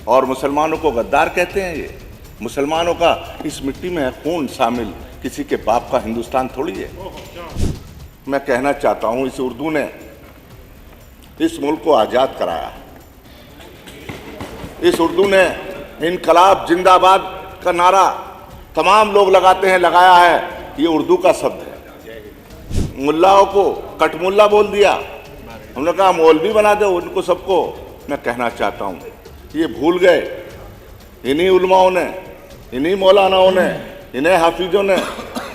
और मुसलमानों को गद्दार कहते हैं। ये मुसलमानों का इस मिट्टी में है खून शामिल, किसी के बाप का हिंदुस्तान थोड़ी है। मैं कहना चाहता हूं, इस उर्दू ने इस मुल्क को आज़ाद कराया। इस उर्दू ने इनकलाब जिंदाबाद का नारा तमाम लोग लगाते हैं, लगाया है। ये उर्दू का शब्द है। मुल्लाओं को कटमुल्ला बोल दिया, हमने कहा मौलवी बना दो उनको सबको। मैं कहना चाहता हूँ ये भूल गए, इन्हीं उलमाओं ने, इन्हीं मौलानाओं ने, इन्हीं हाफिजों ने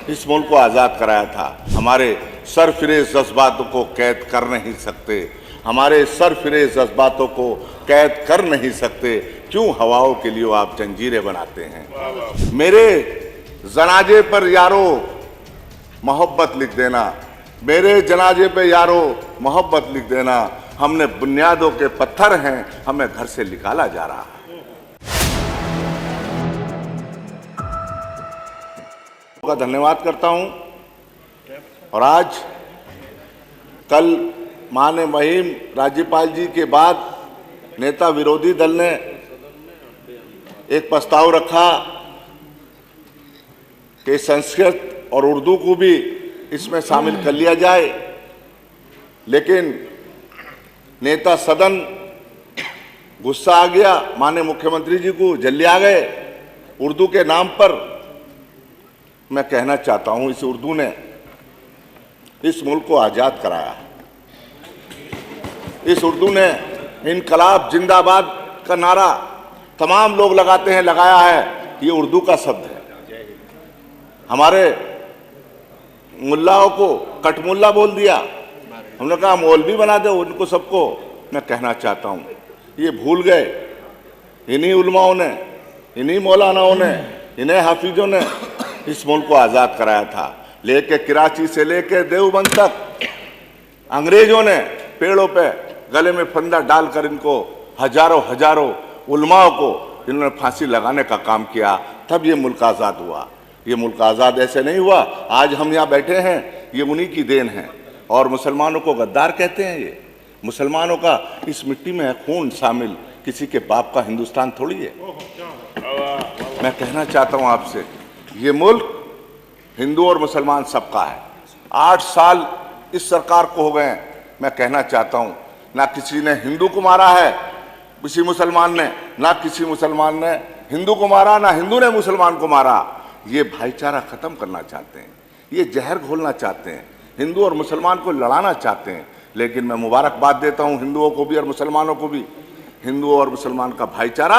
इस मुल्क को आज़ाद कराया था। हमारे सरफिरेज जज्बातों को कैद कर नहीं सकते, हमारे सरफिरेज जज्बातों को कैद कर नहीं सकते। क्यों हवाओं के लिए आप जंजीरें बनाते हैं। मेरे जनाजे पर यारो मोहब्बत लिख देना, मेरे जनाजे पे यारो मोहब्बत लिख देना। हमने बुनियादों के पत्थर हैं, हमें घर से निकाला जा रहा है। का धन्यवाद करता हूं। और आज कल माननीय महिम राज्यपाल जी के बाद नेता विरोधी दल ने एक प्रस्ताव रखा कि संस्कृत और उर्दू को भी इसमें शामिल कर लिया जाए, लेकिन नेता सदन गुस्सा आ गया, माननीय मुख्यमंत्री जी को जल्दी आ गए उर्दू के नाम पर। मैं कहना चाहता हूं इस उर्दू ने इस मुल्क को आज़ाद कराया। इस उर्दू ने इनकलाब जिंदाबाद का नारा तमाम लोग लगाते हैं, लगाया है। ये उर्दू का शब्द है। हमारे मुल्लाओं को कटमुल्ला बोल दिया, हमने कहा मौलवी बना दो उनको सबको। मैं कहना चाहता हूँ ये भूल गए, इन्हीं उलमाओं ने, इन्हीं मौलानाओं ने, इन्हीं हाफिजों ने इस मुल्क को आज़ाद कराया था। लेके कराची से लेके देवबंद तक अंग्रेजों ने पेड़ों पे गले में फंदा डालकर इनको हजारों हजारों उलमाओं को इन्होंने फांसी लगाने का काम किया, तब ये मुल्क आज़ाद हुआ। ये मुल्क आज़ाद ऐसे नहीं हुआ। आज हम यहाँ बैठे हैं, ये उन्हीं की देन है। और मुसलमानों को गद्दार कहते हैं। ये मुसलमानों का इस मिट्टी में है खून शामिल, किसी के बाप का हिंदुस्तान थोड़ी है। मैं कहना चाहता हूँ आपसे, ये मुल्क हिंदू और मुसलमान सबका है। 8 साल इस सरकार को हो गए हैं। मैं कहना चाहता हूँ ना किसी ने हिंदू को मारा है, किसी मुसलमान ने, ना किसी मुसलमान ने हिंदू को मारा, ना हिंदू ने मुसलमान को मारा। ये भाईचारा खत्म करना चाहते हैं, ये जहर घोलना चाहते हैं, हिंदू और मुसलमान को लड़ाना चाहते हैं। लेकिन मैं मुबारकबाद देता हूँ हिंदुओं को भी और मुसलमानों को भी। हिंदू और मुसलमान का भाईचारा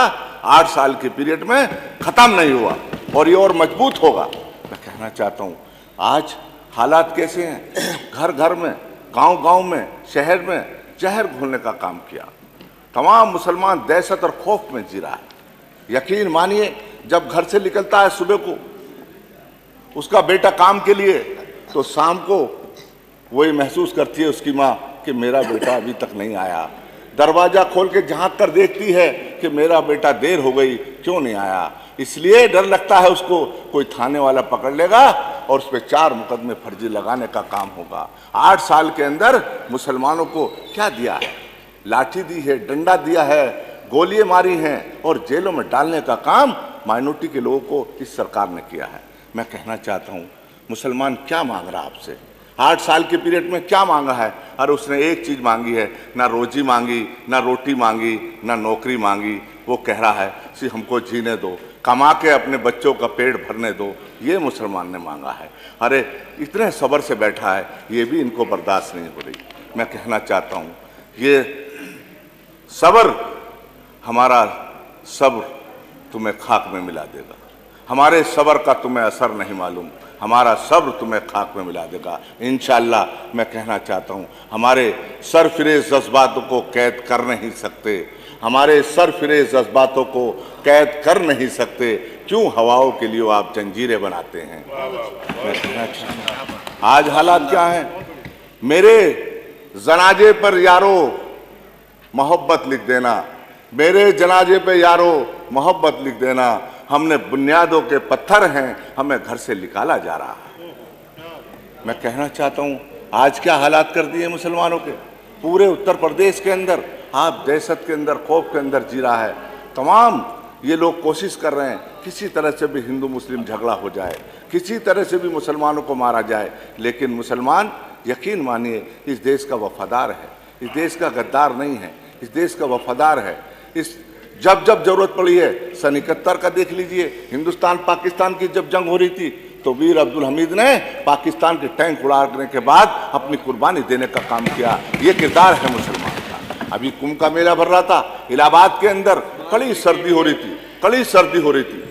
8 साल के पीरियड में खत्म नहीं हुआ और ये और मजबूत होगा। मैं कहना चाहता हूँ आज हालात कैसे हैं, घर घर में, गांव गांव में, शहर में जहर घोलने का काम किया। तमाम मुसलमान दहशत और खौफ में जी रहा है। यकीन मानिए, जब घर से निकलता है सुबह को उसका बेटा काम के लिए, तो शाम को वही महसूस करती है उसकी माँ कि मेरा बेटा अभी तक नहीं आया। दरवाजा खोल के झांक कर देखती है कि मेरा बेटा देर हो गई, क्यों नहीं आया। इसलिए डर लगता है उसको कोई थाने वाला पकड़ लेगा और उस पर 4 मुकदमे फर्जी लगाने का काम होगा। 8 साल के अंदर मुसलमानों को क्या दिया है? लाठी दी है, डंडा दिया है, गोलियां मारी हैं और जेलों में डालने का काम माइनॉरिटी के लोगों को इस सरकार ने किया है। मैं कहना चाहता हूँ मुसलमान क्या मांग रहा है आपसे? 8 साल के पीरियड में क्या मांगा है? अरे उसने एक चीज़ मांगी है, ना रोजी मांगी, ना रोटी मांगी, ना नौकरी मांगी। वो कह रहा है कि हमको जीने दो, कमा के अपने बच्चों का पेट भरने दो। ये मुसलमान ने मांगा है। अरे इतने सब्र से बैठा है, ये भी इनको बर्दाश्त नहीं हो रही। मैं कहना चाहता हूँ ये सब्र, हमारा सब्र तुम्हें खाक में मिला देगा। हमारे सब्र का तुम्हें असर नहीं मालूम, हमारा सब्र तुम्हें खाक में मिला देगा इंशाअल्लाह। मैं कहना चाहता हूँ हमारे सरफिरेज जज्बातों को कैद कर नहीं सकते, हमारे सरफिरेज जज्बातों को कैद कर नहीं सकते। क्यों हवाओं के लिए आप जंजीरें बनाते हैं। मैं कहना चाहता हूँ आज हालात क्या हैं। मेरे जनाजे पर यारो मोहब्बत लिख देना, मेरे जनाजे पे यारो मोहब्बत लिख देना। हमने बुनियादों के पत्थर हैं, हमें घर से निकाला जा रहा है। मैं कहना चाहता हूँ आज क्या हालात कर दिए मुसलमानों के। पूरे उत्तर प्रदेश के अंदर आप दहशत के अंदर, खौफ के अंदर जी रहा है। तमाम ये लोग कोशिश कर रहे हैं किसी तरह से भी हिंदू मुस्लिम झगड़ा हो जाए, किसी तरह से भी मुसलमानों को मारा जाए। लेकिन मुसलमान यकीन मानिए इस देश का वफादार है, इस देश का गद्दार नहीं है, इस देश का वफादार है। इस जब जब जरूरत पड़ी है, सन 71 का देख लीजिए, हिंदुस्तान पाकिस्तान की जब जंग हो रही थी तो वीर अब्दुल हमीद ने पाकिस्तान के टैंक उड़ाने के बाद अपनी कुर्बानी देने का काम किया। ये किरदार है मुसलमान का। अभी कुंभ का मेला भर रहा था इलाहाबाद के अंदर, कड़ी सर्दी हो रही थी, कड़ी सर्दी हो रही थी,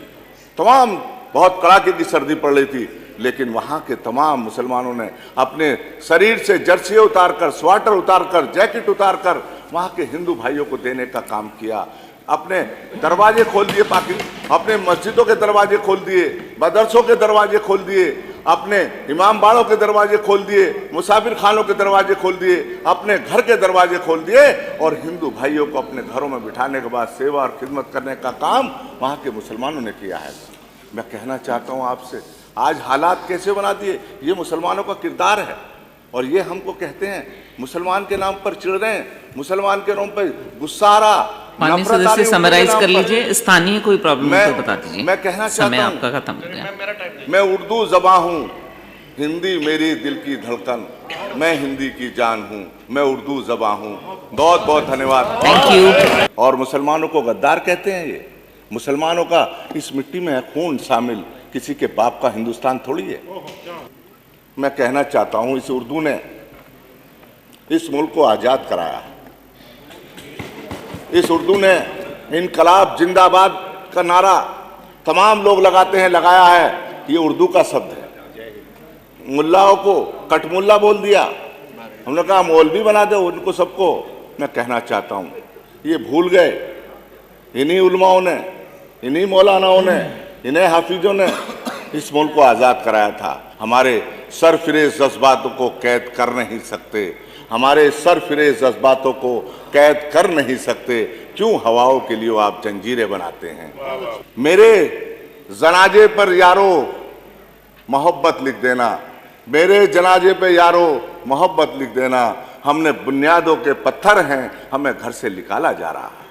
तमाम बहुत कड़ाके की सर्दी पड़ रही थी। लेकिन वहाँ के तमाम मुसलमानों ने अपने शरीर से जर्सी उतारकर, स्वेटर उतारकर, जैकेट उतारकर वहाँ के हिंदू भाइयों को देने का काम किया। अपने दरवाजे खोल दिए, अपने मस्जिदों के दरवाजे खोल दिए, मदरसों के दरवाजे खोल दिए, अपने इमाम बाड़ों के दरवाजे खोल दिए, मुसाफिर खानों के दरवाजे खोल दिए, अपने घर के दरवाजे खोल दिए और हिंदू भाइयों को अपने घरों में बिठाने के बाद सेवा और खिदमत करने का काम वहाँ के मुसलमानों ने किया है। मैं कहना चाहता हूँ आपसे, आज हालात कैसे बना दिए, ये मुसलमानों का किरदार है। और ये हमको कहते हैं मुसलमान के नाम पर चिढ़ रहे हैं, मुसलमान के नाम पर गुस्सा आ रहा। माननीय सदस्य समराइज कर लीजिए, स्थानीय कोई प्रॉब्लम तो बता दीजिए। मैं कहना चाहता हूं, समय आपका खत्म हो गया। मैं उर्दू ज़बां हूं, हिंदी मेरी दिल की धड़कन, मैं हिंदी की जान हूं, मैं उर्दू ज़बां हूं। बहुत बहुत धन्यवाद, थैंक यू। और मुसलमानों को गद्दार कहते हैं। ये मुसलमानों का इस मिट्टी में है खून शामिल, किसी के बाप का हिंदुस्तान थोड़ी है। मैं कहना चाहता हूं, इस उर्दू ने इस मुल्क को आज़ाद कराया। इस उर्दू ने इनकलाब जिंदाबाद का नारा तमाम लोग लगाते हैं, लगाया है। ये उर्दू का शब्द है। मुल्लाओं को कटमुल्ला बोल दिया, हमने कहा मौलवी बना दो उनको सबको। मैं कहना चाहता हूँ ये भूल गए, इन्हीं उलमाओं ने, इन्हीं मौलानाओं ने, इन्हीं हाफिजों ने इस मुल्क को आज़ाद कराया था। हमारे सरफिरेज जज्बातों को कैद कर नहीं सकते, हमारे सरफिरेज जज्बातों को कैद कर नहीं सकते। क्यों हवाओं के लिए आप जंजीरें बनाते हैं। मेरे जनाजे पर यारो मोहब्बत लिख देना, मेरे जनाजे पे यारो मोहब्बत लिख देना। हमने बुनियादों के पत्थर हैं, हमें घर से निकाला जा रहा है।